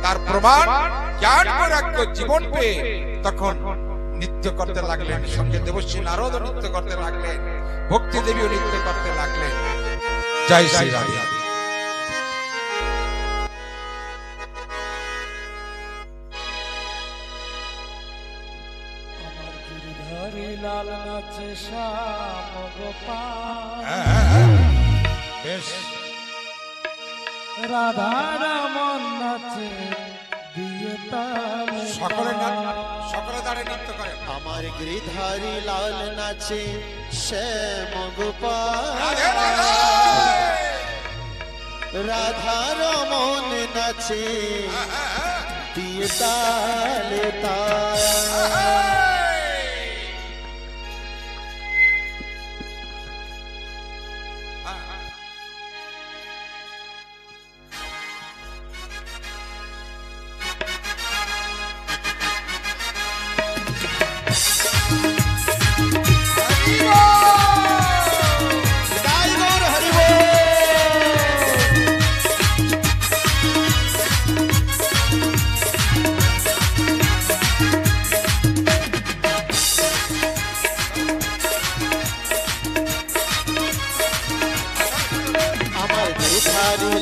তার প্রমাণ জ্ঞান বৈরাগ্য জীবন পেয়ে তখন নৃত্য করতে লাগলেন, সঙ্গে দেবশ্রী নারদ নৃত্য করতে লাগলেন, ভক্তি দেবীও নৃত্য করতে লাগলেন। জয় শ্রী রাধে। লাল নাচে শ্যাম গোপাল, বেশ রাধা রমন নাচে দিয়ে তাল। সকলে দাঁড়িয়ে নৃত্য করেন। আমার গিরিধারী লাল নাচে শ্যাম গোপাল, রাধা রমন নাচে দিয়ে তালে তাল।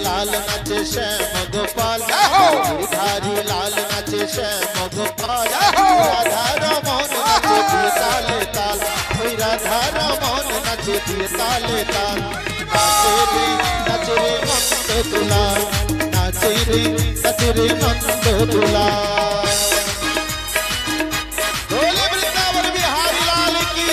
लाल नाचे श्याम गोपाल, गिरधारी लाल नाचे श्याम गोपाल, राधा रमन नाचे दिए ताले ताल, राधा रमन नाचे दिए ताले ताल। नाचे रे नंद दुलाल, नाचे रे नंद दुलाल। बोले वृंदावन बिहारी लाल की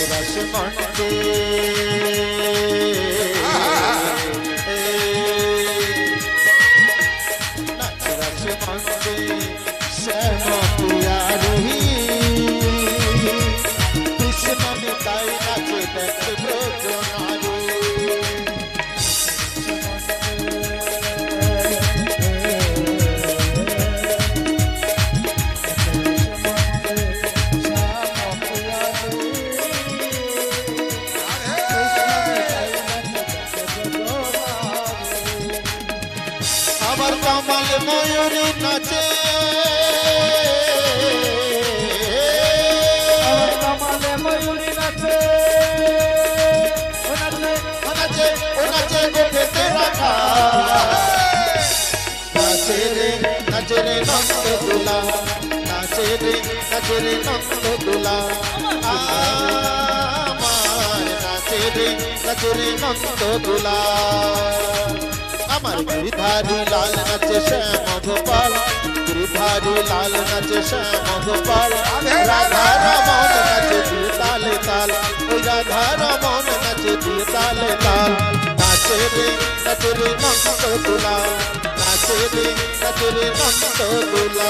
रस मंडे नच रस मंडे श्याम प्यारी, कृष्ण निताई नाच दक्ष ब्रज नारी। कमल मयूरी नाचे, कमल मयूरी नाचे, नाचे नाचे गोटे तेरा खा। नाचे रे नंद दुला, नाचे रे नंद दुला। नाचे रे नंद दुला। আমার গিরিধারী লাল নাচে শ্যাম গোপাল, গিরিধারী লাল নাচে শ্যাম গোপাল, রাধা রমন নাচে দিয়ে তালে তাল, ওই রাধা রমন নাচে দিয়ে তালে তাল। নাচে রে নন্দ দুলা, নাচে রে নন্দ দুলা।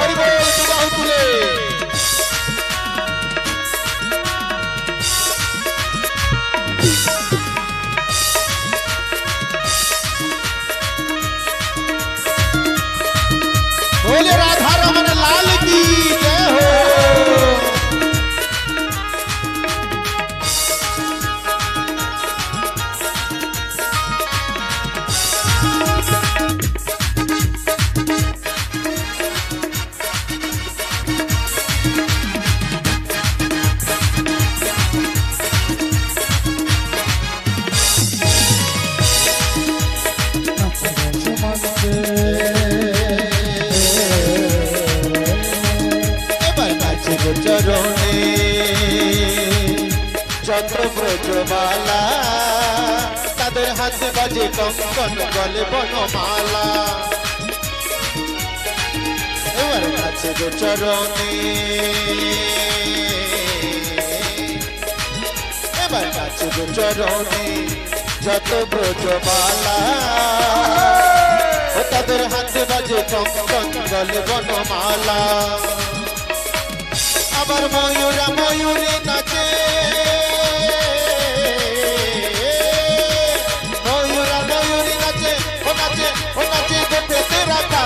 হরি বল বাহু তুলে बोले राधा रमन लाल की जय हो। ব্রজবালা তাদের হাতে বাজে কঙ্কন গলে বনমালা এবার নাচে গো চরণে এবার নাচে গো চরণে যত ব্রজবালা ও তাদের হাতে বাজে কঙ্কন গলে বনমালা আবার ময়ূরা ময়ূরী নাচে ময়ূরা ময়ূরী নাচে ও নাচে ও নাচে গোপে রাখা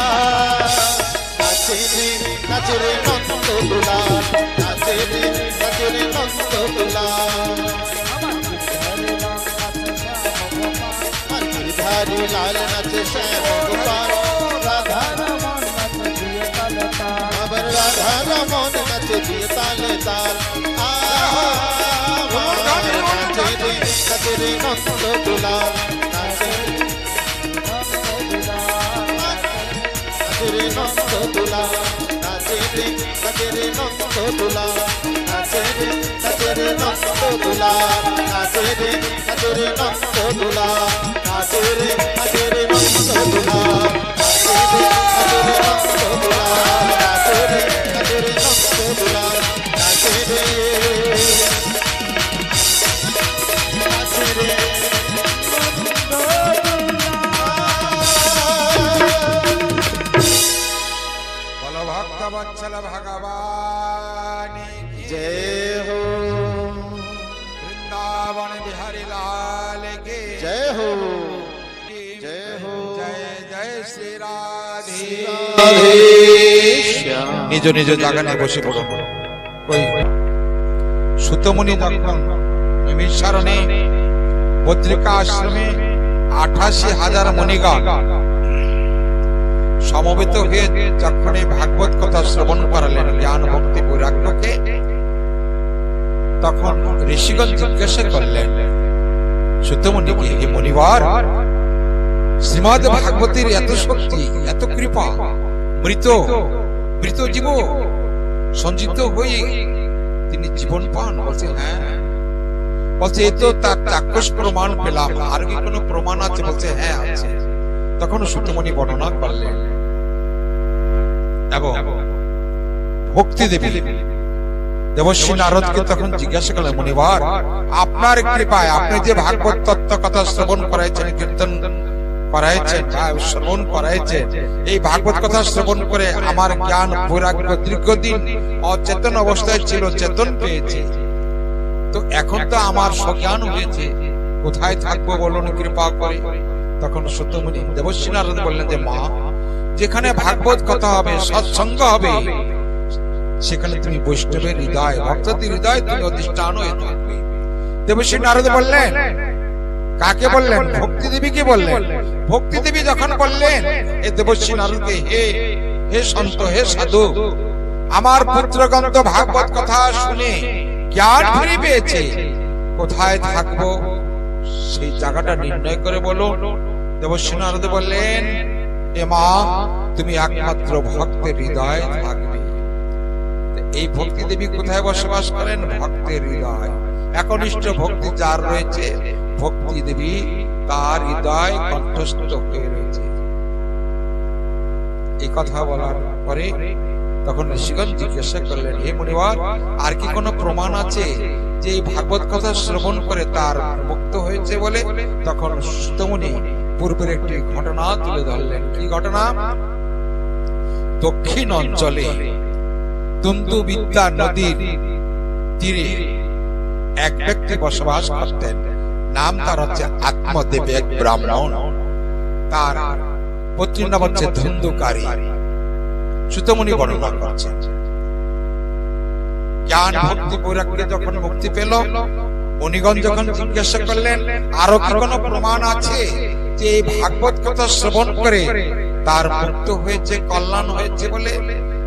নাচে রে নন্দ দুলাল নাচে রে নন্দ দুলাল ধারি লাল নাচে শ্যাম গোপাল রাধা রমন নাচে দিয়ে তালে তাল আবার রাধা রমন নাচে দিয়ে তালে তাল নাচে রে নন্দ দুলাল নাচে রে নন্দ দুলাল নাচে রে নন্দ দুলাল নাচে রে নন্দ দুলাল নাচে রে নন্দ দুলাল নাচে রে নন্দ দুলাল নাচে রে নন্দ দুলাল নাচে রে বলো ভক্ত বৎসল ভগবান কি जय हो বৃন্দাবন বিহারী লাল কে जय हो जय हो জয় জয় শ্রী রাধে राधे श्याम নিজ নিজ জায়গায় বসে পড়ো ওই সুতমুনি যখন নৈমিষারণে বদ্রিকা আশ্রমে 88,000 মুনিগণ সমবেত হয়ে যখন এই ভাগবত কথা শ্রবণ করালেন জ্ঞান ভক্তি বৈরাগ্যকে তখন ঋষিগণ জিজ্ঞাসা করলেন সুতমুনিকে হে মুনিবার শ্রীমদ ভাগবতের এত শক্তি এত কৃপা মৃত মৃত জীব সঞ্জিত হয়ে তিনি জীবন পান বলছে হ্যাঁ বলছে এই তো তার চাক্ষুষ প্রমাণ পেলাম আর কি কোনো প্রমাণ আছে বলছে হ্যাঁ আছে তখন সুতমুনি বর্ণনা করলেন এবং ভক্তি দেবী দেবশ্রী নারদকে তখন জিজ্ঞাসা করলেন মুনিবার আপনার কৃপায় আপনি যে ভাগবত তত্ত্ব কথা শ্রবণ করাইছেন কীর্তন করাইছেন শ্রবণ করাইছেন এই ভাগবত কথা শ্রবণ করে আমার জ্ঞান বৈরাগ্য দীর্ঘদিন অচেতন অবস্থায় ছিল চেতন পেয়েছে তো এখন তো আমার সজ্ঞান হয়েছে কোথায় থাকবো বলুন কৃপা করে তখন সুতমুনি দেবশ্রী নারদ বললেন যে মা যেখানে ভাগবত কথা হবে সৎসঙ্গ হবে সেখানে তুমি বৈষ্ণবের হৃদয় ভক্তদের হৃদয় তুমি অধিষ্ঠান হয়ে থাকবে দেবশ্রী নারদ বললেন কাকে বললেন ভক্তি দেবীকে বললেন ভক্তি দেবী যখন বললেন এ দেবশ্রী নারদকে হে হে সন্ত হে সাধু আমার পুত্রগণ তো ভাগবত কথা শুনে জ্ঞান ফিরে পেয়েছে কোথায় থাকবো সেই জায়গাটা নির্ণয় করে বলো দেবশ্রী নারদ বললেন এ মা তুমি একমাত্র ভক্তের হৃদয় থাকবে এই ভক্তি দেবী কোথায় বসবাস করেন ভক্তের হৃদয় একনিষ্ঠ ভক্তি যার রয়েছে ভক্তি দেবী তার হৃদয় কণ্ঠস্থ হয়ে রয়েছে এই কথা বলার পরে তখন ঋষিগণ জিজ্ঞাসা করলেন হে মুনিবার আর কি কোনো প্রমাণ আছে যে এই ভাগবত কথা শ্রবণ করে তার মুক্ত হয়েছে বলে তখন সুতমুনি পূর্বের একটি ঘটনা তুলে ধরলেন কি ঘটনা দক্ষিণ অঞ্চলে দুন্দুবিদ্যা নদীর তীরে এক ব্যক্তি বসবাস করতেন নাম তার হচ্ছে আত্মদেব এক ব্রাহ্মণ তার পত্নীর নাম হচ্ছে ধুন্ধুকারী সুতমুনি বর্ণনা করছেন জ্ঞান ভক্তি বৈরাগ্যে যখন মুক্তি পেল মুনিগণ যখন জিজ্ঞাসা করলেন আরো কি কোনো প্রমাণ আছে যে এই ভাগবত কথা শ্রবণ করে তার মুক্ত হয়েছে কল্যাণ হয়েছে বলে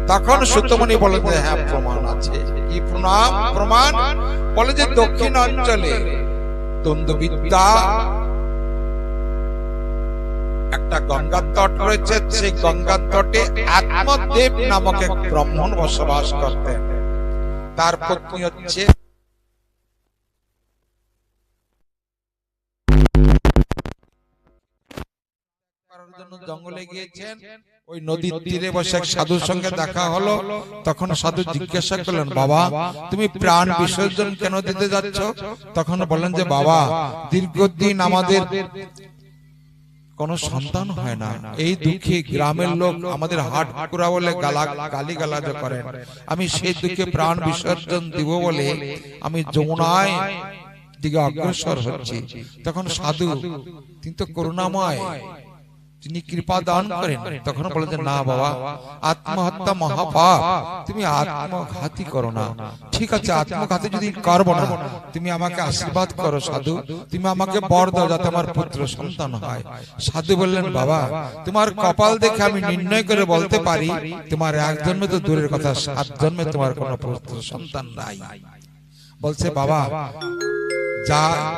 তখন সুতমুনি বলে যে হ্যাঁ প্রমাণ আছে কি প্রমাণ বলে যে দক্ষিণ অঞ্চলে দ্বন্দ্ববিদ্যা একটা গঙ্গার তট রয়েছে সেই গঙ্গার তটে আত্মদেব নামক এক ব্রাহ্মণ বসবাস করতেন তার পত্নী হচ্ছে জন্য জঙ্গলে গিয়েছেন। ওই নদীর তীরে বসে এক সাধুর সঙ্গে দেখা হলো। তখন সাধু জিজ্ঞাসা করলেন, বাবা তুমি প্রাণ বিসর্জন কেন দিতে যাচ্ছ? তখন বললেন যে বাবা, দীর্ঘদিন আমাদের কোনো সন্তান হয় না, এই দুঃখে গ্রামের লোক আমাদের হাট কুড়া বলে গালি গালাজ করেন। আমি সেই দুঃখে প্রাণ বিসর্জন দিব বলে আমি যমুনায় দিকে অগ্রসর হচ্ছি। তখন সাধু, তিনি তো করুণাময়, তিনি কৃপা দান করেন। তখন বলেন যে না বাবা, আত্মহত্যা মহাপাপ, তুমি আত্মঘাতী করো না। ঠিক আছে, আত্মঘাতী যদি করবো না, তুমি আমাকে আশীর্বাদ করো সাধু, তুমি আমাকে বর দাও যাতে আমার পুত্র সন্তান হয়। সাধু বললেন, বাবা তোমার কপাল দেখে আমি নির্ণয় করে বলতে পারি, তোমার এক জন্মে তো দূরের কথা, 7 জন্মে তোমার কোনো পুত্র সন্তান নাই। বলছে বাবা,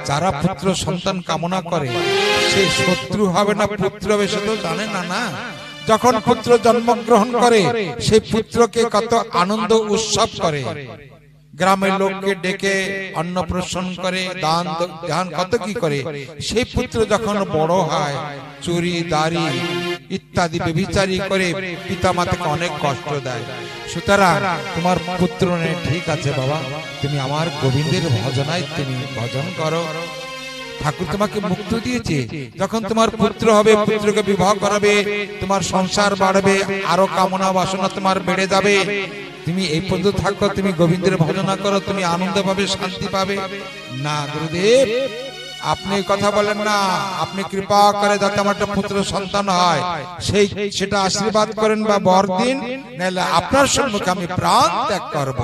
যারা পুত্র সন্তান কামনা করে সে শত্রু হবে না পুত্র হবে সে তো জানে না। না, যখন পুত্র জন্মগ্রহণ করে সেই পুত্রকে কত আনন্দ উৎসব করে, গ্রামের লোককে ডেকে অন্নপ্রাশন করে, দান ধ্যান কত কি করে। সেই পুত্র যখন বড় হয় চুরি দাড়ি ইত্যাদি ব্যভিচারী করে পিতা মাতাকে অনেক কষ্ট দেয়। সুতরাং তোমার পুত্র নেই, ঠিক আছে বাবা, তুমি আমার গোবিন্দের ভজনায় তুমি ভজন করো। ঠাকুর তোমাকে মুক্ত দিয়েছে, যখন তোমার পুত্র হবে পুত্রকে বিবাহ করাবে, তোমার সংসার বাড়বে, আরো কামনা বাসনা তোমার বেড়ে যাবে। তুমি এই পর্যন্ত থাকো, তুমি গোবিন্দের ভজনা করো, তুমি আনন্দ পাবে, শান্তি পাবে। না গুরুদেব, আপনি কথা বলেন না, আপনি কৃপা করে যাতে আমার একটা পুত্র সন্তান হয় সেটা আশীর্বাদ করেন বা বর দিন, নাহলে আপনার সম্মুখে আমি প্রাণ ত্যাগ করব।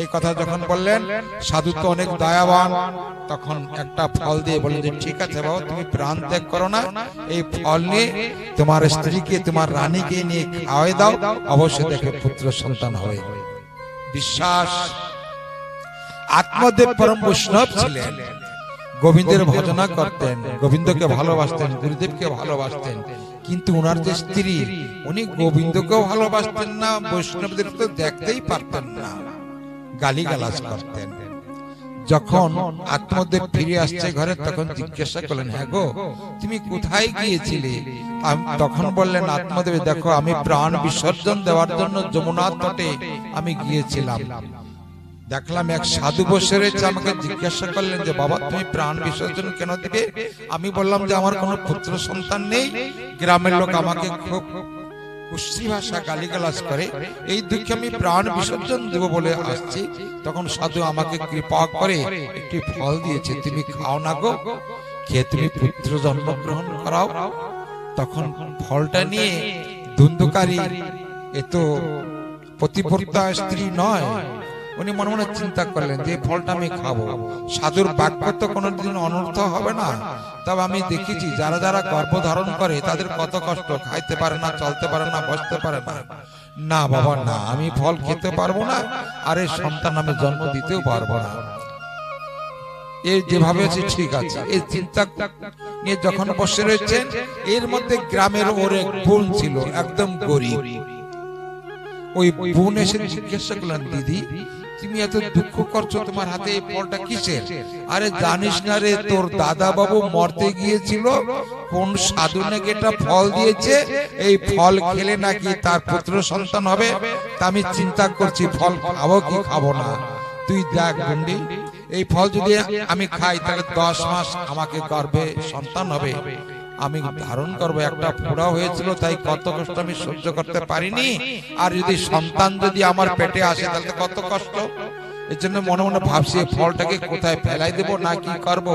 এই কথা যখন বললেন, সাধু তো অনেক দয়াবান, তখন একটা ফল দিয়ে বলেন যে ঠিক আছে বাবা, তুমি প্রাণ ত্যাগ করো না, এই ফল নিয়ে তোমার স্ত্রীকে তোমার রানীকে নিয়ে খাওয়াই দাও, অবশ্যই দেখে পুত্র সন্তান হয়। বিশ্বাস। আত্মদেব পরম বৈষ্ণব ছিলেন, গোবিন্দের ভজনা করতেন, গোবিন্দকে ভালোবাসতেন, গুরুদেবকে ভালোবাসতেন, কিন্তু ওনার যে স্ত্রী উনি গোবিন্দকেও ভালোবাসতেন না, বৈষ্ণবদের তো দেখতেই পারতেন না, গালিগালাজ করতেন। যখন আত্মদেব ফিরে আসছে ঘরে, তখন জিজ্ঞাসা করলেন, হ্যাঁ গো তুমি কোথায় গিয়েছিলে? তখন বললেন আত্মদেব, দেখো আমি প্রাণ বিসর্জন দেওয়ার জন্য যমুনার তটে আমি গিয়েছিলাম, দেখলাম এক সাধু বসে রয়েছে, আমাকে জিজ্ঞাসা করলেন যে বাবা তুমি প্রাণ বিসর্জন কেন দিবে? আমি বললাম যে আমার কোনো পুত্র সন্তান নেই, গ্রামের লোক আমাকে খুব কুশ্রী ভাষা গালিগালাজ করে, এই দুঃখে আমি প্রাণ বিসর্জন দেব বলে আসছি। তখন সাধু আমাকে কৃপা করে একটি ফল দিয়েছে, তুমি খাও না গো, খেয়ে তুমি পুত্র জন্মগ্রহণ করাও। তখন ফলটা নিয়ে ধুন্ধুকারী, এ তো পতিব্রতা স্ত্রী নয়, উনি মনে মনে চিন্তা করলেন যে ফলটা আমি খাবো, সাধুর বাক্য তো কোনোদিন অনর্থ হবে না। তবে আমি দেখেছি যারা যারা গর্ভধারণ করে তাদের কত কষ্ট, খাইতে পারে না, চলতে পারে না, বসতে পারে না। না বাবা না, আমি ফল খেতে পারবো না, আর এই সন্তান আমি জন্ম দিতেও পারবো না। এই যেভাবে আছে ঠিক আছে, এই চিন্তা নিয়ে যখন বসে রয়েছেন, এর মধ্যে গ্রামের ওর এক বোন ছিল, একদম গরিব। ওই বোন এসে জিজ্ঞাসা করলেন, দিদি তুমি এত দুঃখ করছো, তোমার হাতে এই ফলটা কিসের? আরে জানিস না রে, তোর দাদা বাবু মরতে গিয়েছিল, কোন সাধু নাকি এটা ফল দিয়েছে, এই ফল খেলে নাকি তার পুত্র সন্তান হবে, তা আমি চিন্তা করছি ফল খাবো কি খাবো না। তুই দেখ বন্ডি, এই ফল যদি আমি খাই তাহলে 10 মাস আমাকে গর্ভে সন্তান হবে, আমি ধারণ করবো। একটা ফোড়া হয়েছিল তাই কত কষ্ট আমি সহ্য করতে পারিনি, আর যদি সন্তান যদি আমার পেটে আসে তাহলে কত কষ্ট। এর জন্য মনে মনে ভাবছি ফলটাকে কোথায় ফেলাই দেবো না কি করব,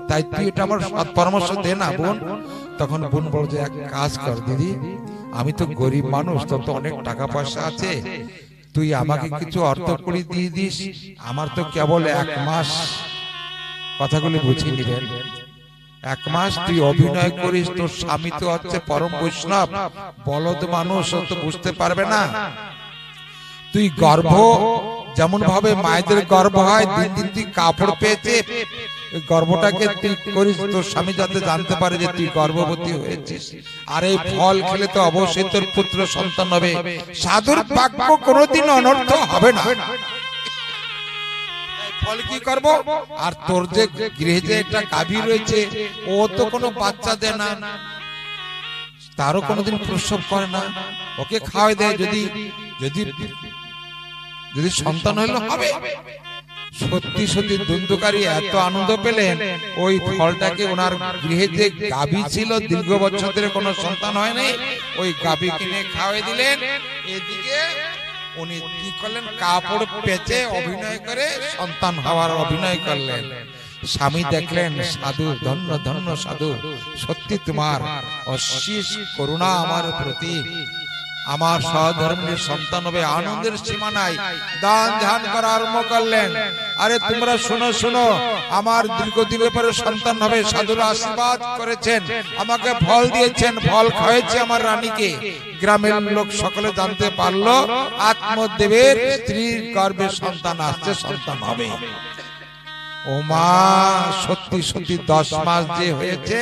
তাই তুই এটা আমার সৎ পরামর্শ দে না বোন। তখন বোন বল যে এক কাজ কর দিদি, আমি তো গরিব মানুষ, তোর তো অনেক টাকা পয়সা আছে, তুই আমাকে কিছু অর্থ করি দিয়ে দিস, আমার তো কেবল 1 মাস, কথাগুলি বুঝিয়ে নিবেন, 1 মাস তুই অভিনয় করিস, তোর স্বামী তো হচ্ছে পরম বৈষ্ণব, বলদ মানুষ, ও তো বুঝতে পারবে না। তুই গর্ভ যেমন ভাবে মায়েদের গর্ভ হয়, দিন দিন তুই কাপড় পেয়েছে, ওই গর্ভটাকে তুই করিস, তোর স্বামী যাতে জানতে পারে যে তুই গর্ভবতী হয়েছিস, আর এই ফল খেলে তো অবশ্যই তোর পুত্র সন্তান হবে, সাধুর বাক্য কোনোদিন অনর্থ হবে না। ফল কি করব? আর তোর যে গৃহে যে একটা গাভী রয়েছে, ও তো কোনো বাচ্চা দেয় না, তারও কোনোদিন প্রসব করে না, ওকে খাওয়াই দেয়, যদি যদি যদি সন্তান হইলে হবে। সত্যি সত্যি ধুন্ধুকারী এত আনন্দ পেলেন, ওই ফলটাকে ওনার গৃহে যে গাভী ছিল দীর্ঘ বছর ধরে কোনো সন্তান হয়নি, ওই গাভী কিনে খাওয়াই দিলেন। এদিকে উনি কি করলেন, কাপড় পেঁচে অভিনয় করে সন্তান হওয়ার অভিনয় করলেন। স্বামী দেখলেন, সাধু, ধন্য ধন্য সাধু, সত্যি তোমার অশেষ করুণা আমার প্রতি, আমার সহধর্মীর সন্তান হবে, আনন্দের সীমা নাই। দান ধ্যান করা আরম্ভ করলেন। আরে তোমরা শোনো শোনো, আমার দীর্ঘদিনের পরে সন্তান হবে, সাধুরা আশীর্বাদ করেছেন, আমাকে ফল দিয়েছেন, ফল খাওয়াইছে আমার রানীকে। গ্রামের লোক সকলে জানতে পারলো আত্মদেবের স্ত্রীর গর্ভে সন্তান আসছে, সন্তান হবে। ও মা, সত্যি সত্যি 10 মাস যে হয়েছে,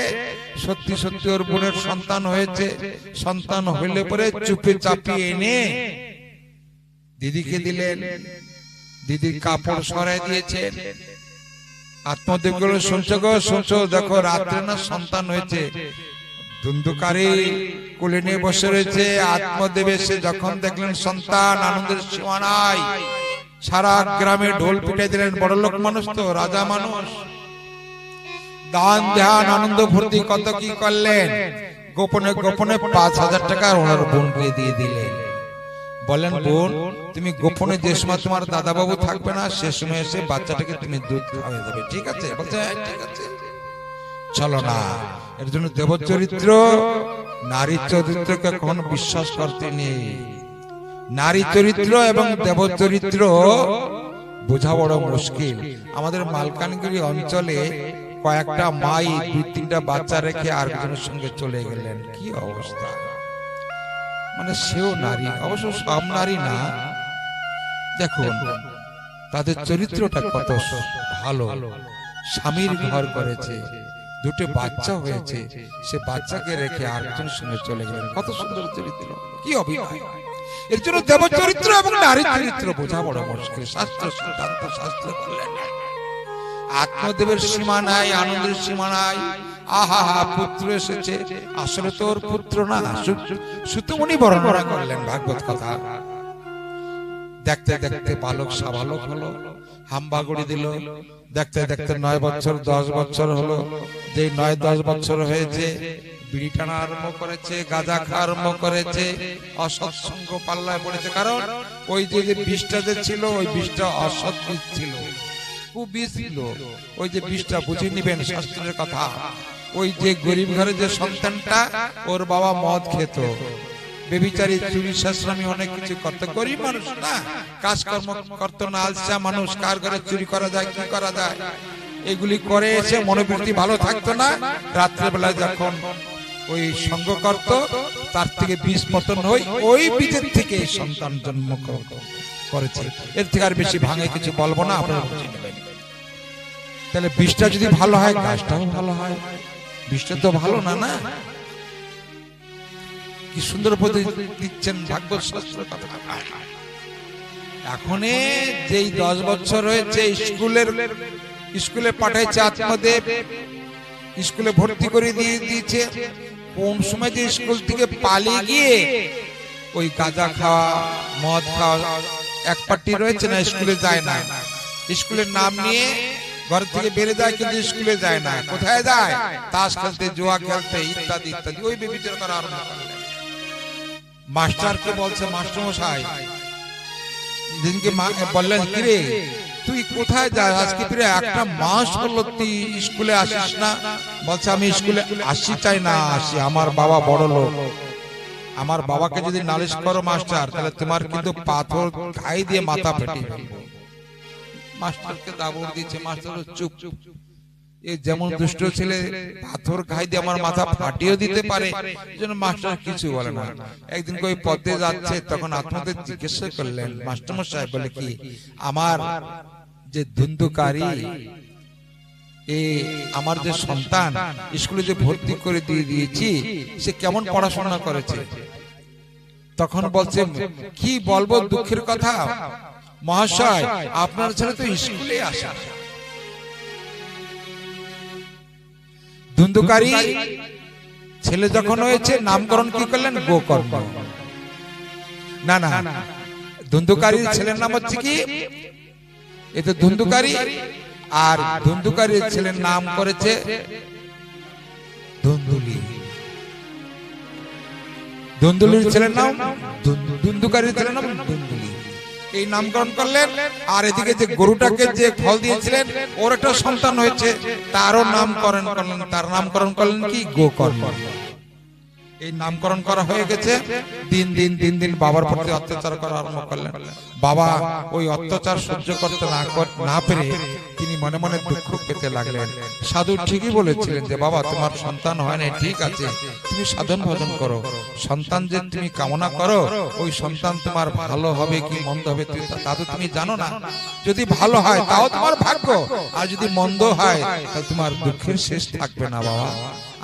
সত্যি সত্যি ওর বোনের সন্তান হয়েছে। সন্তান হইলে পরে চুপে চাপিয়ে এনে দিদিকে দিলেন। দিদির কাপড় সরাই দিয়েছেন। আত্মদেব গুলো শুনছো গো, শুনছো, দেখো রাত্রে না সন্তান হয়েছে। ধুন্ধুকারী কোলে নিয়ে বসে রয়েছে। আত্মদেব এসে যখন দেখলেন সন্তান, আনন্দের সীমা নাই। সারা গ্রামে ঢোল পিটাই দিলেন। বড় লোক মানুষ তো, রাজা মানুষ, দান ধ্যান আনন্দ ফুর্তি কত কি করলেন। গোপনে গোপনে 5000 টাকা ওনার বোনকে দিয়ে দিলেন। বলেন, বোন তুমি গোপনে যে সময় তোমার দাদা বাবু থাকবে না, সে সময় এসে বাচ্চাটাকে তুমি দুধ খাওয়াই দেবে, ঠিক আছে? বলছে ঠিক আছে। চলো না, এর জন্য দেবচরিত্র নারী চরিত্রকে কখনো বিশ্বাস করতে নেই। নারী চরিত্র এবং দেবচরিত্র বোঝা বড় মুশকিল। আমাদের মালকানগিরি অঞ্চলে কয়েকটা মাই 2-3টা বাচ্চা রেখে আরেকজনের সঙ্গে চলে গেলেন। কি অবস্থা! মানে সেও নারী, অবশ্য সব নারী না। দেখুন তাদের চরিত্রটা কত ভালো। স্বামীর ঘর করেছে, 2টে বাচ্চা হয়েছে, সে বাচ্চাকে রেখে আরেকজনের সঙ্গে চলে গেলেন। কত সুন্দর চরিত্র, কি অভিনয়! এর জন্য দেব চরিত্র এবং নারী চরিত্র বোঝা বড় মুশকিল। শাস্ত্র সিদ্ধান্ত, শাস্ত্র বললেন আত্মদেবের সীমা নাই, আনন্দের সীমা নাই। আহা হা, পুত্র এসেছে, আসলে তোর পুত্র না, সুতমণি বর্ণনা করলেন ভাগবত কথা। দেখতে দেখতে বালক সাবালক হলো, হাম্বাগুড়ি দিল। দেখতে দেখতে 9 বছর 10 বছর হলো। যে 9-10 বছর হয়েছে, বিড়ি টানা আরম্ভ করেছে, গাঁজা খাওয়া আরম্ভ করেছে, অসৎসঙ্গ পাল্লায় পড়েছে। কারণ ওই যে বিষটা যে ছিল, ওই বিষটা অসৎ বীজ ছিল, কুবীজ ছিল। ওই যে বিষটা বুঝে নিবেন শাস্ত্রের কথা। ওই যে গরিব ঘরে যে সন্তানটা, ওর বাবা মদ খেত, বেবিচারী, চুরি, শাস্ত্রামি অনেক কিছু করতো। গরিব মানুষ না, কাজকর্ম করতো না, আলসা মানুষ। কার ঘরে চুরি করা যায়, কি করা যায়, এগুলি করে এসে মনোবৃত্তি ভালো থাকতো না। রাত্রেবেলা যখন ওই সঙ্গ করত, তার থেকে বীজ পতন হই, ওই বীজের থেকে সন্তান জন্ম করেছে। এর থেকে আর বেশি ভাঙে কিছু বলবো না, আপনারা বুঝে নেবেন। তাহলে বীজটা যদি ভালো হয়, গাছটাও ভালো হয়। বীজটা তো ভালো না, না? কি সুন্দর উপদেশ দিচ্ছেন ভাগবত শাস্ত্র কথা। এখন যেই 10 বছর হয়েছে, স্কুলে পাঠাইছে আত্মদেব, স্কুলে ভর্তি করে দিয়ে দিয়েছে। কোন সময় যে স্কুল থেকে পালিয়ে গিয়ে ওই গাঁজা খাওয়া, মদ খাওয়া, এক পার্টি রয়েছে না, স্কুলে যায় না। স্কুলের নাম নিয়ে ঘর থেকে বেড়ে যায়, কিন্তু স্কুলে যায় না। কোথায় যায়? তাস খেলতে, জুয়া খেলতে, ইত্যাদি ইত্যাদি। ওই বেবিচার করা আরম্ভ করলেন। মাস্টারকে বলছে, মাস্টার মশাই, যেদিনকে বললেন, কিরে তুই কোথায় যাস? আজকে প্রায় 1 মাস হলো তুই স্কুলে আসিস না। বলছে, আমি স্কুলে আসি চাই না আসি, আমার বাবা বড় লোক। আমার বাবাকে যদি নালিশ করো মাস্টার, তাহলে তোমার কিন্তু পাথর খাই দিয়ে মাথা ফেটে ফেলবো। মাস্টারকে দাবড় দিচ্ছে। মাস্টার চুপ চুপ, এ যেমন দুষ্ট ছেলে, পাথর খাই দিয়ে আমার মাথা ফাটিয়ে দিতে পারে। এজন্য মাস্টার কিছু বলে না। একদিন কই পথে যাচ্ছে, তখন আত্মদেব জিজ্ঞাসা করলেন, মাস্টার মশাই বলে কি, আমার যে ধুন্ধুকারী, আমার যে সন্তান স্কুলে যে ভর্তি করে দিয়ে দিয়েছি, সে কেমন পড়াশোনা করেছে? তখন বলছে, কি বলবো দুঃখের কথা মহাশয়, আপনার ছেলে তো স্কুলে আসে। ধুন্ধুকারী ছেলে যখন হয়েছে নামকরণ কি করলেন? গোকর্ণ। না না, ধুন্ধুকারীর ছেলের নাম হচ্ছে কি? এ তো ধুন্ধুকারী, আর ধুন্ধুকারীর ছেলের নাম করেছে ধুন্ধুলি। ধুন্ধুলির ছেলের নাম ধুন্ধুকারীর ছেলের নাম ধুন্ধুলি। এই নামকরণ করলেন। আর এদিকে যে গরুটাকে যে ফল দিয়েছিলেন ওর একটা সন্তান হয়েছে, তারও নামকরণ করলেন। তার নামকরণ করলেন কি? গোকর্ণ। এই নামকরণ করা হয়ে গেছে। দিন দিন দিন দিন বাবার প্রতি অত্যাচার করা আরম্ভ করলেন। বাবা ওই অত্যাচার সহ্য করতে না পেরে তিনি মনে মনে দুঃখ পেতে লাগলেন। সাধু ঠিকই বলেছিলেন যে বাবা তোমার সন্তান হয় না, ঠিক আছে, তুমি সাধন ভজন করো। সন্তান যে তুমি কামনা করো, ওই সন্তান তোমার ভালো হবে কি মন্দ হবে তা তো তুমি জানো না। যদি ভালো হয় তাও তোমার ভাগ্য, আর যদি মন্দ হয় তাহলে তোমার দুঃখের শেষ থাকবে না বাবা।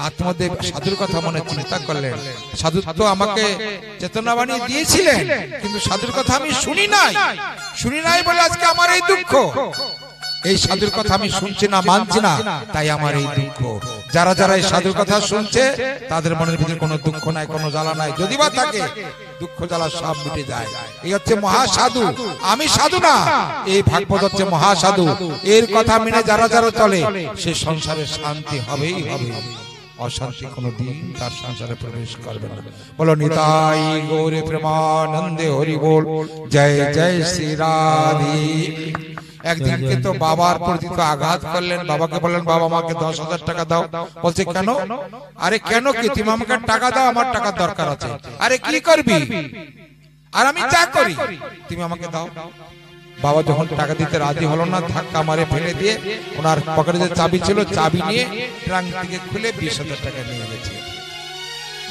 আর তোমাদের সাধুর কথা মনে চিন্তা করলেন। সাধু তো আমাকে চেতনাবাণী দিয়েছিলেন, কিন্তু সাধুর কথা আমি শুনি নাই বলে আজকে আমার এই দুঃখ। এই সাধুর কথা আমি শুনছি না, মানছি না, তাই আমার এই দুঃখ। যারা যারা এই সাধুর কথা শুনছে তাদের মনের ভিতরে কোনো দুঃখ নাই, কোনো জ্বালা নাই। যদি বা থাকে দুঃখ জ্বালা সব মিটে যায়। এই হচ্ছে মহাসাধু। আমি সাধু না, এই ভাগবত হচ্ছে মহাসাধু। এর কথা মেনে যারা যারা চলে সে সংসারে শান্তি হবেই হবে, অশান্তি কোনদিন তার সংসারে প্রবেশ করবে না। বলো নিতাই গৌরে প্রেমানন্দে হরি বল, জয় জয় শ্রী রাধে। একদিনকে তো বাবার প্রতি তো আঘাত করলেন। বাবাকে বললেন বাবা আমাকে 10,000 টাকা দাও। বলছে কেন? আরে কেন কি? তুমি আমাকে টাকা দাও, আমার টাকার দরকার আছে। আরে কি করবি? আর আমি যা করি তুমি আমাকে দাও। বাবা যখন টাকা দিতে রাজি হলো না, ধাক্কা মারে ফেলে দিয়ে ওনার পকেটে যে চাবি ছিল চাবি নিয়ে ট্রাঙ্ক থেকে খুলে 20,000 টাকা নিয়ে গেছে।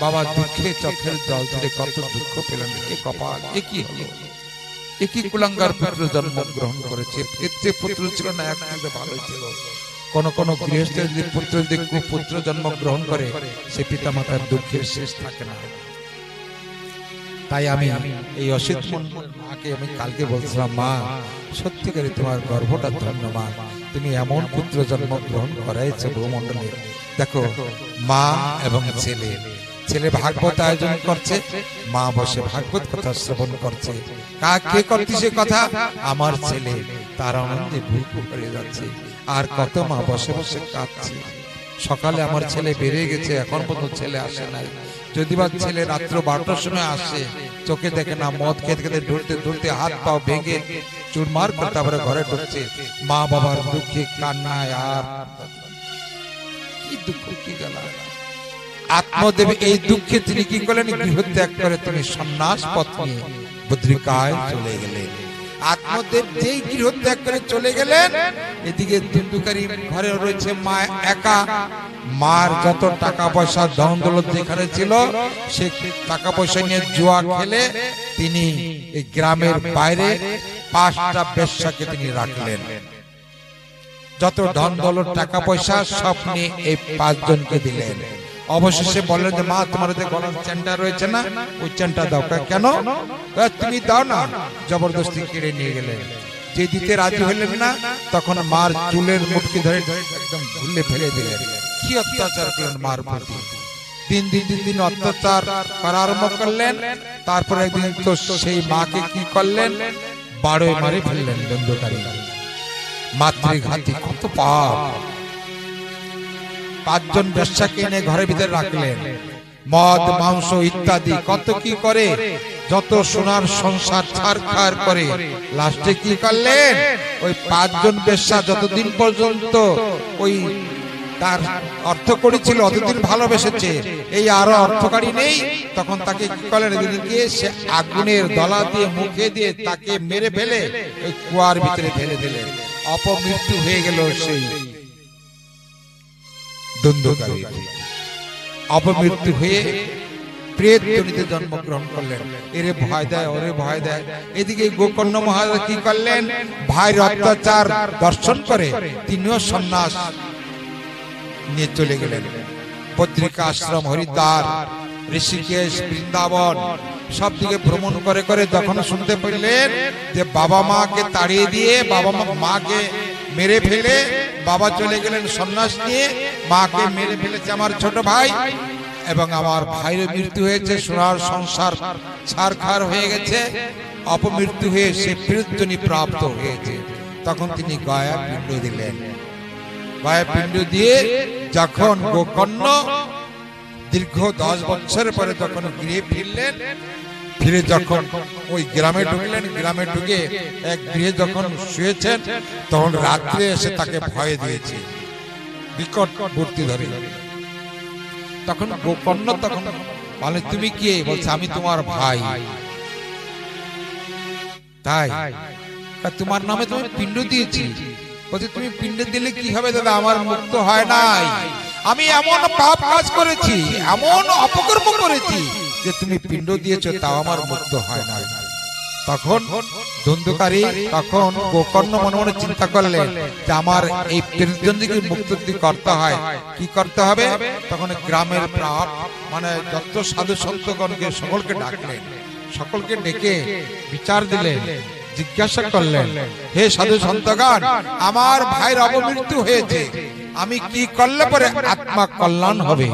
বাবা দুঃখে চোখের জল ছেড়ে কত দুঃখ পেলেন। এ কপাল, এ কি হলো? এ কি কুলাঙ্গার পুত্র জন্ম গ্রহণ করেছে। এতে পুত্র ছিল না, একদিকে ভালো ছিল। কোন কোন গৃহস্থের যদি পুত্র যদি কুপুত্র জন্ম গ্রহণ করে সে পিতা মাতার দুঃখের শেষ থাকে না। তাই আমি এই অসিত মাকে আমি কালকে বলছিলাম, মা সত্যিকারে তোমার গর্ভটা ধন্য মা, তুমি এমন পুত্র জন্ম গ্রহণ করাইছো ভূমণ্ডলে। দেখো মা এবং ছেলে, ছেলে ভাগবত আয়োজন করছে, মা বসে ভাগবত কথা শ্রবণ করছে। কে করতেছে কথা? আমার ছেলে, তার আনন্দে বুক ভরে যাচ্ছে। আর কত মা বসে বসে কাঁদছে। সকালে আমার ছেলে বেরিয়ে গেছে, এখন পর্যন্ত ছেলে আসে নাই। যদি বা ছেলে রাত্র 12টার সময় আসে, চোখে দেখে না, মদ খেতে খেতে ঢুলতে ঢুলতে হাত পাও ভেঙে চুরমার করে তারপরে ঘরে ঢুকছে। মা বাবার দুঃখে কান্নায় আর কি দুঃখ, কি জ্বালা। আত্মদেব এই দুঃখে তিনি কি করলেন? গৃহত্যাগ করে তিনি সন্ন্যাস পথ নিয়ে বদ্রিকায় চলে গেলেন। আত্মদেব যেই গৃহত্যাগ করে চলে গেলেন, এদিকে ধুন্ধুকারী ঘরে রয়েছে মা একা। মার যত টাকা পয়সা ধন দৌলত যেখানে ছিল সে টাকা পয়সা নিয়ে জুয়া খেলে তিনি এই গ্রামের বাইরে 5টা বেশ্যাকে তিনি রাখলেন। যত ধন দৌলত টাকা পয়সা সব নিয়ে এই 5 জনকে দিলেন। অবশেষে বললেন যে মা তোমার যে গলার চেনটা রয়েছে না, ওই চেনটা দাও। কেন? তুমি দাও না। জবরদস্তি কেড়ে নিয়ে গেলেন। যে দিতে রাজি হলেন না, তখন মার চুলের মুঠকি ধরে একদম ঝুলে ফেলে দিলেন। কি অত্যাচার করলেন মার প্রতি। দিন দিন দিন দিন অত্যাচার করা আরম্ভ করলেন। তারপরে একদিন তো সেই মাকে কি করলেন? বাড়োয় মারে ফেললেন ধুন্ধুকারী। মাতৃঘাতী, কত পাপ। 5 জন বেশ্যাকে এনে ঘরের ভিতরে রাখলেন। মদ মাংস ইত্যাদি কত কি করে, যত সোনার সংসার ছারখার করে। লাস্টে কি করলেন? ওই 5 জন বেশ্যা যতদিন পর্যন্ত ওই তার অর্থ করেছিল, অতদিন ভালোবেসেছে। এই আরো অর্থকারী নেই, তখন তাকে কি করলেন? এদিকে সে আগুনের দলা দিয়ে মুখে দিয়ে তাকে মেরে ফেলে ওই কুয়ার ভিতরে ফেলে দিলেন। অপমৃত্যু হয়ে গেল সেই ধুন্ধুকারী। অপমৃত্যু হয়ে প্রেত যোনিতে জন্মগ্রহণ করলেন। এরে ভয় দেয়, ওরে ভয় দেয়। এদিকে গোকর্ণ মহারাজ কি করলেন? ভাইয়ের অত্যাচার দর্শন করে তিনিও সন্ন্যাস নিয়ে চলে গেলেন। বদ্রিকা আশ্রম, হরিদ্বার, ঋষিকেশ, বৃন্দাবন সব দিকে ভ্রমণ করে করে যখন শুনতে পেলেন যে বাবা মাকে তাড়িয়ে দিয়ে বাবা মাকে মেরে ফেলে বাবা চলে গেলেন সন্ন্যাস নিয়ে, মাকে মেরে ফেলেছে আমার ছোট ভাই, এবং আমার ভাইয়ের মৃত্যু হয়েছে, সোনার সংসার ছারখার হয়ে গেছে, অপমৃত্যু হয়ে সে প্রেতজনী প্রাপ্ত হয়েছে। তখন তিনি গয়া পিণ্ড দিলেন। গয়া পিণ্ড দিয়ে যখন গোকর্ণ দীর্ঘ 10 বছর পরে যখন গৃহে ফিরলেন, ফিরে যখন ওই গ্রামে ঢুকলেন, গ্রামে ঢুকে এক গৃহে যখন শুয়েছেন, তখন রাত্রে এসে তাকে ভয় দিয়েছে, বিকট মূর্তি ধরে। তখন গোকর্ণ তখন বলে, তুমি কে? বলছে, আমি তোমার ভাই। তাই? তোমার নামে তুমি পিণ্ড দিয়েছি। বলছে, তুমি পিণ্ড দিলে কি হবে দাদা? আমার মুক্ত হয় নাই। আমি এমন পাপ কাজ করেছি, এমন অপকর্ম করেছি যে তুমি পিণ্ড দিয়েছো, তাও আমার মুক্ত হয় না। তখন ধন্দুকারী, তখন গোকর্ণ মনে মনে চিন্তা করলেন যে আমার এই প্রেতজনকে মুক্ত করতে হয়, কি করতে হবে? তখন গ্রামের প্রাপ মানে যত সাধু সন্তগণকে সকলকে ডাকলেন, সকলকে ডেকে বিচার দিলেন, জিজ্ঞাসা করলেন, হে সাধু সন্তগণ, আমার ভাইয়ের অপমৃত্যু হয়েছে, আমি কি করলে পরে আত্মা কল্যাণ হবে?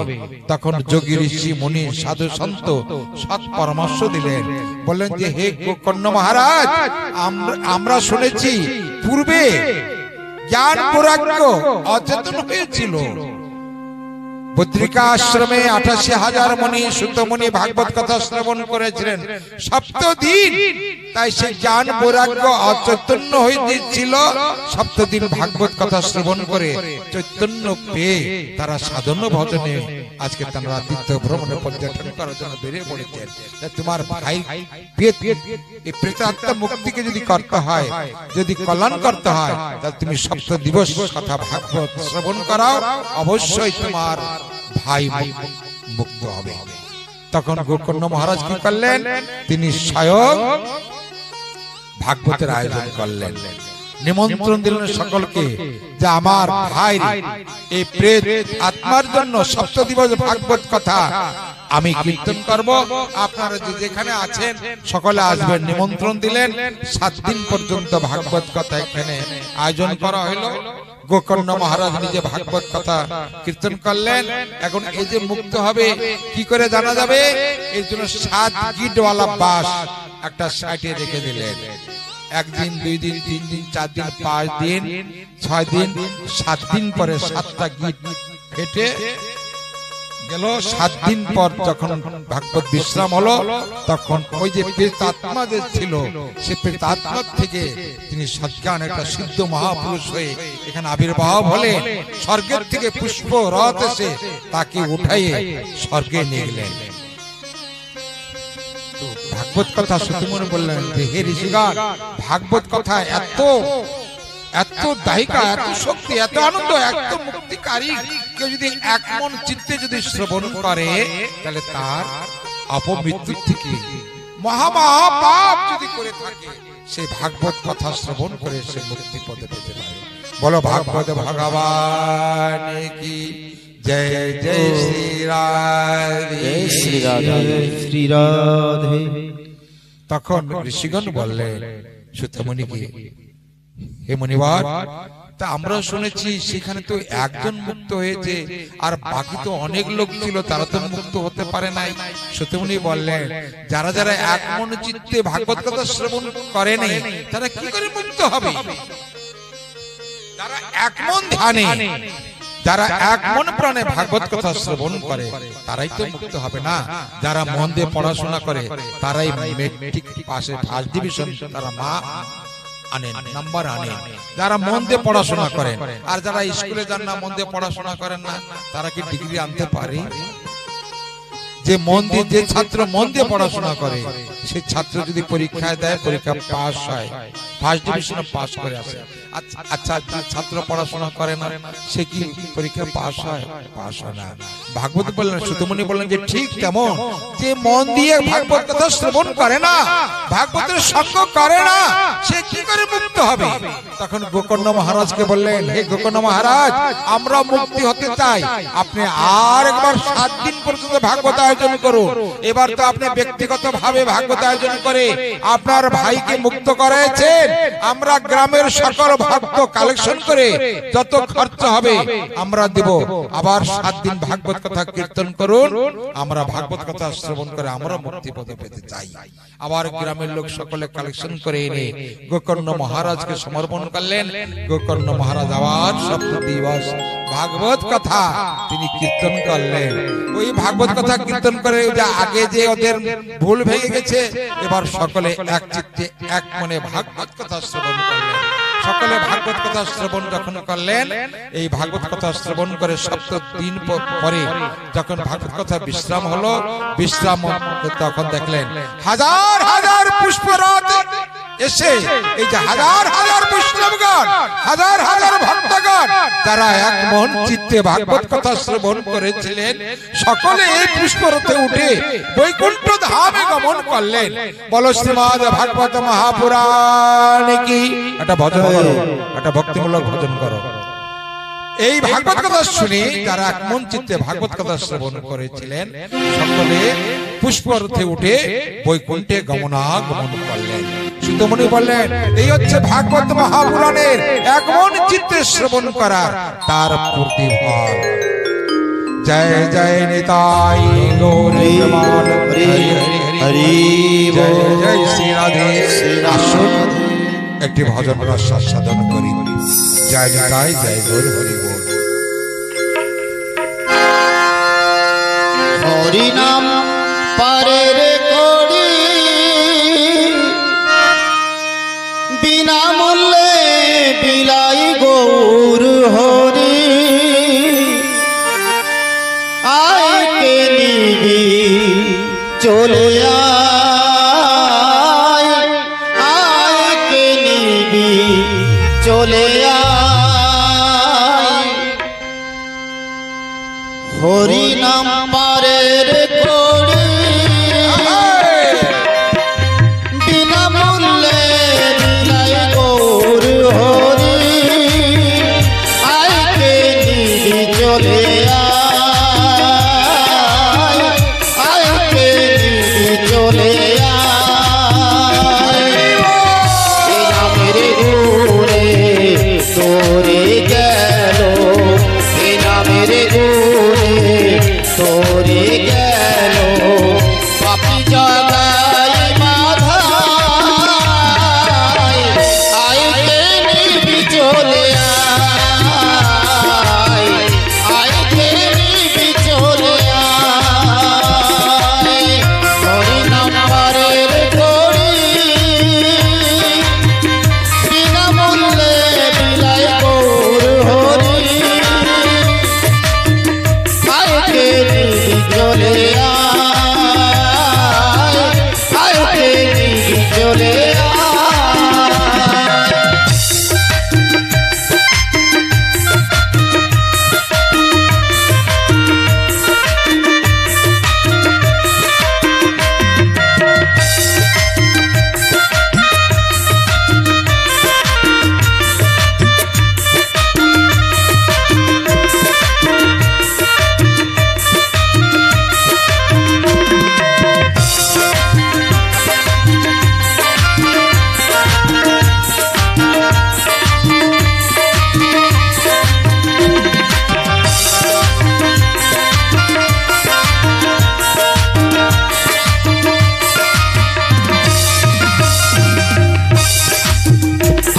তখন যোগী ঋষি মুনি সাধু সন্ত সৎ পরামর্শ দিলেন, বললেন যে হে গোকর্ণ মহারাজ, আমরা শুনেছি পূর্বে জ্ঞান বৈরাগ্য অচেতন হয়েছিল। বদ্রিকা আশ্রমে 88,000 মুনি সুতমুনি ভাগবত কথা শ্রবণ করেছিলেন 7 দিন। তাই সে জ্ঞান বৈরাগ্য অচৈতন্য হয়ে গিয়েছিল। 7 দিন ভাগবত কথা শ্রবণ করে চৈতন্য পেয়ে তারা সাধন ভজনে আজকে তারা তীর্থ ভ্রমণে পর্যটন করার জন্য বেরিয়ে পড়েছেন। তোমার ভাই এই প্রেতাত্মা মুক্তিকে যদি করতে হয়, যদি কল্যাণ করতে হয়, তাহলে তুমি 7 দিবস কথা ভাগবত শ্রবণ করাও, অবশ্যই তোমার ভাই মুক্ত হবে। তখন গোকর্ণ মহারাজ কি করলেন? তিনি স্বয়ং ভাগবতের আয়োজন করলেন, নিমন্ত্রণ দিলেন সকলকে যে আমার ভাই এই প্রেত আত্মার জন্য 7 দিবস ভাগবত কথা আমি কীর্তন করব, আপনারা যেখানে আছেন সকলে আসবেন। নিমন্ত্রণ দিলেন। 7 দিন পর্যন্ত ভাগবত কথা এখানে আয়োজন করা হলো। গোকর্ণ মহারাজ নিজে ভাগবত কথা কীর্তন করলেন। এখন এই যে মুক্ত হবে কি করে জানা যাবে? এর জন্য 7 গিটওয়ালা বাঁশ একটা সাইডে রেখে দিলেন। 1 দিন, 2 দিন, 3 দিন, 4 দিন, 5 দিন, 6 দিন, 7 দিন পরে 7টা গিট ফেটে গেল। 7 দিন পর যখন ভাগবত বিশ্রাম হলো, তখন ওই যে প্রেতাত্মা যে ছিল, সে প্রেতাত্মা থেকে তিনি সজ্ঞান একটা সিদ্ধ মহাপুরুষ হয়ে এখানে আবির্ভাব হলেন। স্বর্গের থেকে পুষ্প রথ এসে তাকে উঠাইয়ে স্বর্গে নিয়ে গেলেন। ভাগবত কথা সত্যমনে বললেন যে হে ঋষিগণ, ভাগবত কথা এত এত দাহিকা, এত শক্তি, এত আনন্দ, এত মুক্তিকারী, কেউ যদি এক মন চিত্তে যদি শ্রবণ করে, তাহলে তার অপমৃত্যু থেকে মহাপাপ যদি করে থাকে, সেই ভাগবত কথা শ্রবণ করে সে মুক্তি পদে পেতে পারে। বলো ভাগবত ভগবান কি জয়। জয় শ্রী রাধে, শ্রী রাধে, শ্রী রাধে। তখন ঋষিগণ বললেন সুতমুনিকে, হে মুনিবার, তা আমরা শুনেছি সেখানে তো একজন মুক্ত হয়েছে, আর বাকি তো অনেক লোক ছিল, তারা তো মুক্ত হতে পারে নাই। সুতমুনি বললেন, যারা যারা এক মন চিত্তে ভাগবত কথা শ্রবণ করেনি, তারা কি করে মুক্ত হবে? যারা এক মন ধ্যানে, যারা এক মন প্রাণে ভাগবত কথা শ্রবণ করে, তারাই তো মুক্ত হবে না। যারা মন দিয়ে পড়াশোনা করে, তারাই মেট্রিক পাশে ফার্স্ট ডিভিশন তারা আনেন, নাম্বার আনেন, যারা মন দিয়ে পড়াশোনা করেন। আর যারা স্কুলে যান না, মন দিয়ে পড়াশোনা করেন না, তারা কি ডিগ্রি আনতে পারে? যে মন দিয়ে, যে ছাত্র মন দিয়ে পড়াশোনা করে, সেই ছাত্র যদি পরীক্ষায় দেয়, পরীক্ষা পাস হয়, ফার্স্ট ডিভিশনে পাস করে আসে। আচ্ছা, যে ছাত্র পড়াশোনা করে না, সে কি পরীক্ষা পাস হয়? পাস হয় না। ভাগবত বললেন, সুতমুনি বললেন যে ঠিক তেমন, যে মন দিয়ে ভাগবত কথা শ্রবণ করে না, ভাগবতের সঙ্গ করে না, সে কি করে মুক্ত হবে? তখন গোকর্ণ মহারাজকে বললেন, হে গোকর্ণ মহারাজ, আমরা মুক্তি হতে চাই, আপনি আর একবার 7 দিন পর্যন্ত ভাগবত আয়োজন করুন। এবার তো আপনি ব্যক্তিগত ভাবে ভাগবত আয়োজন করে আপনার ভাইকে মুক্ত করেছেন। আমরা গ্রামের সকল ভক্ত কালেকশন করে যত খরচ হবে আমরা দেব। আবার 7 দিন ভাগবত কথা কীর্তন করুন, আমরা ভাগবত কথা শ্রবণ করে আমরা মুক্তি পদে পেতে চাই। আবার গ্রামের লোক সকলে কালেকশন করে এনে গোকর্ণ মহারাজকে সমর্পণ করলেন। গোকর্ণ মহারাজ আবার সপ্ত দিবস ভাগবত কথা তিনি কীর্তন করলেন। ওই ভাগবত কথা কীর্তন করে যে আগে যে ওদের ভুল ভেঙে গেছে, এবার সকলে এক চিত্তে এক মনে ভাগবত কথা শ্রবণ করলেন। সকলে ভাগবত কথা শ্রবণ যখন করলেন, এই ভাগবত কথা শ্রবণ করে সপ্ত দিন পরে যখন ভাগবত কথা বিশ্রাম হলো, বিশ্রাম তখন দেখলেন হাজার হাজার পুষ্পরাজ এসে এই যে হাজার হাজার বৈষ্ণবগণ, হাজার হাজার ভক্তগণ তারা এক মন চিত্তে ভাগবত কথা শ্রবণ করেছিলেন, সকলে এই পুষ্পরথে উঠে বৈকুণ্ঠ ধামে গমন করলেন। বলো শ্রীমদ্ ভাগবত মহাপুরাণ কি। একটা ভজন করো, একটা ভক্তিমূলক ভজন করো। এই ভাগবত কথা শুনে যারা এক মন চিত্তে ভাগবত কথা শ্রবণ করেছিলেন, সকলে পুষ্পরথে উঠে বৈকুণ্ঠে গমনাগমন করলেন। সুতমণি বললেন, এই হচ্ছে ভাগবত মহাপুরাণের এক মন চিত্তে শ্রবণ করা তার প্রতিফল। জয় জয় নিতাই গৌর হরি হরি জয় জয় শ্রী রাধে। আসুন একটি ভজন রস সাধন করি। জয় নিতাই জয় গৌর হরি বল। হরি নাম পারে রে করি বিনামূল্যে বিলাই গৌর হরি। আয় কে নিবি চলে আয়, আয় কে নিবি চলে আয়। হরি নাম পারে রে করি বিনামূল্যে বিলাই গৌর হরি। আয় কে নিবি চলে আয়, আয় কে নিবি চলে আয়। এ নামের গুণে তোরে গেল, এ নামের গুণে তোরে গেল পাপি জগাই মাধাই। আয় কে নিবি চলে আয়, আয় কে নিবি চলে আয়। হরি নাম পারে রে করি বিনামূল্যে বিলাই গৌর হরি। আয় কে নিবি চলে আয়, আয় কে নিবি চলে আয়।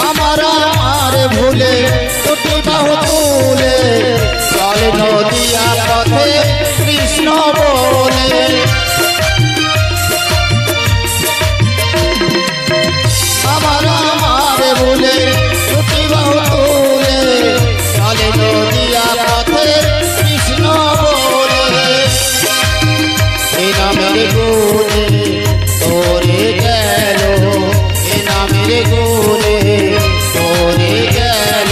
আমার আমার ভুলে দুটি বাহু তুলে চল নদিয়া পথে কৃষ্ণ বলে। আমার আমার ভুলে দুটি বাহু তুলে চল নদিয়া পথে কৃষ্ণ বলে। এ নামের গুণে তোরে গেল, এ নামের গুণে তোরে গেল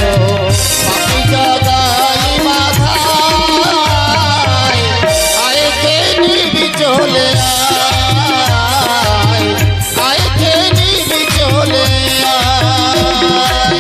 পাপি জগাই মাধাই। আয় কে নিবি চলে আয়, আয় কে নিবি চলে আয়।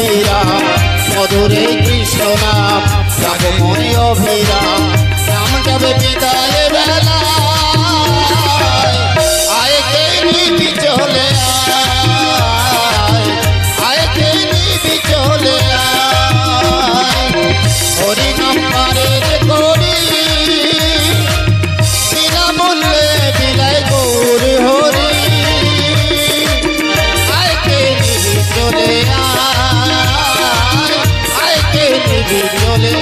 অভিরাম মধুরে কৃষ্ণ নাম রাগে মনে অভিরাম নাম যাবে বিদায় বেলা আয় কে নিবি চলে আয় কে নিবি চলে হরি নাম পারের করি বিনামূল্যে বিলায় গৌর হরি আয় কে নিবি চলে আয় কে নিবি চলে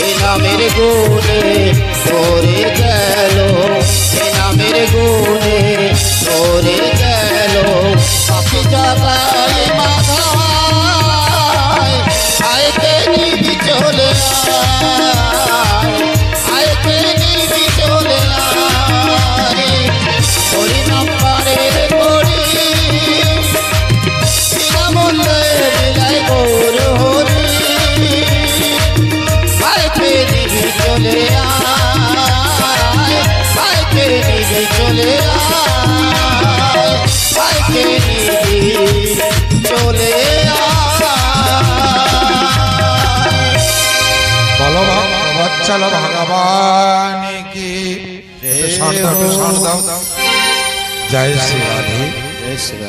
এ নামের গুণে তোরে গেল এ নামের গুণে তোরে গেল পাখি জাগায় মাথায় আয় কে নিবি চলে আয় কে নিবি চলে হরি নাম পারের করি বিনামূল্যে বিলায় গৌর হরি আয় কে নিবি চলে আয় কে নিবি চলে আয় কে নিবি চলে বলো বৎসল ভগবান কি জয় শ্রী রাধে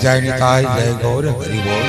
জয় নিতাই জয় গৌর হরি বল।